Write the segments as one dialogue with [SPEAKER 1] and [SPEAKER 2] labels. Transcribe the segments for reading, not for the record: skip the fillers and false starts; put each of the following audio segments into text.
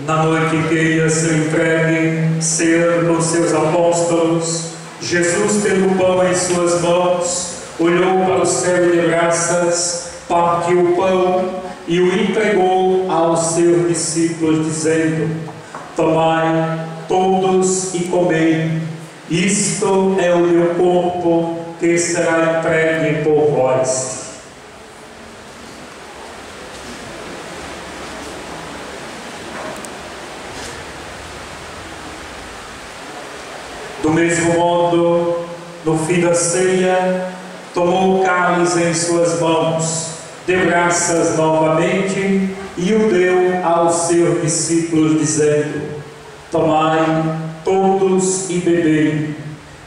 [SPEAKER 1] Na noite em que ia ser entregue, ceando com seus apóstolos, Jesus, tendo o pão em suas mãos, olhou para o céu e de graças, partiu o pão e o entregou aos seus discípulos, dizendo: tomai todos e comei, isto é o meu corpo que será entregue por vós. Do mesmo modo, no fim da ceia, tomou o cálice em suas mãos, deu graças novamente e o deu aos seus discípulos, dizendo: tomai todos e bebei,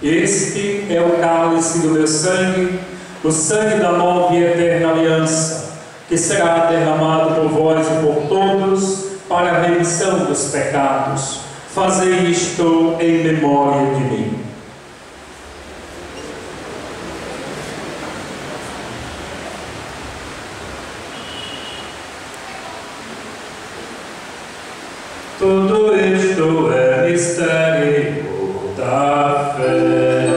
[SPEAKER 1] este é o cálice do meu sangue, o sangue da nova e eterna aliança, que será derramado por vós e por todos para a remissão dos pecados. Fazei isto em memória de mim. Tudo isto é mistério da fé.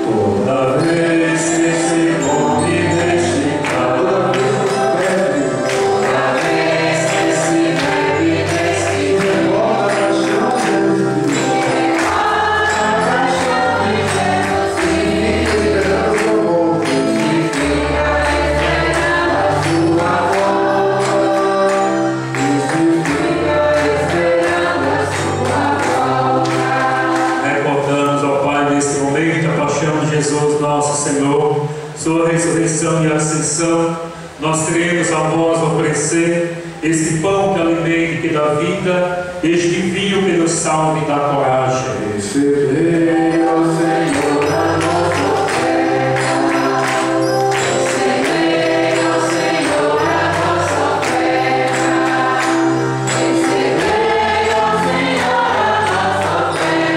[SPEAKER 1] Toda vez que se come neste cálice, toda vez que se bebe neste Jesus nosso Senhor, sua ressurreição e ascensão, nós queremos a vós oferecer este pão que alimenta e que dá vida, este vinho que nos salve e dá coragem.
[SPEAKER 2] Recebei, ó Senhor, a nossa oferta. Recebei, ó Senhor, a nossa oferta. Recebei, ó Senhor, a nossa oferta.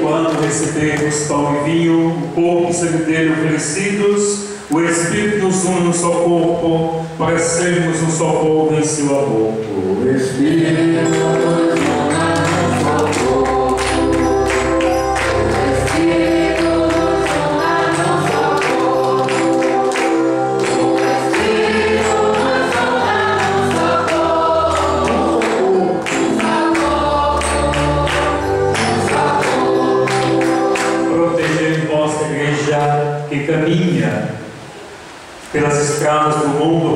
[SPEAKER 1] Quando recebemos pão e vinho, o corpo e sangue dele oferecidos, o Espírito nos une no só corpo, para sermos um só povo em seu amor.
[SPEAKER 2] O Espírito nos une no só corpo. O Espírito nos une no só corpo. O Espírito nos une no só corpo.
[SPEAKER 1] Protegei vossa igreja que caminha pelas estradas do mundo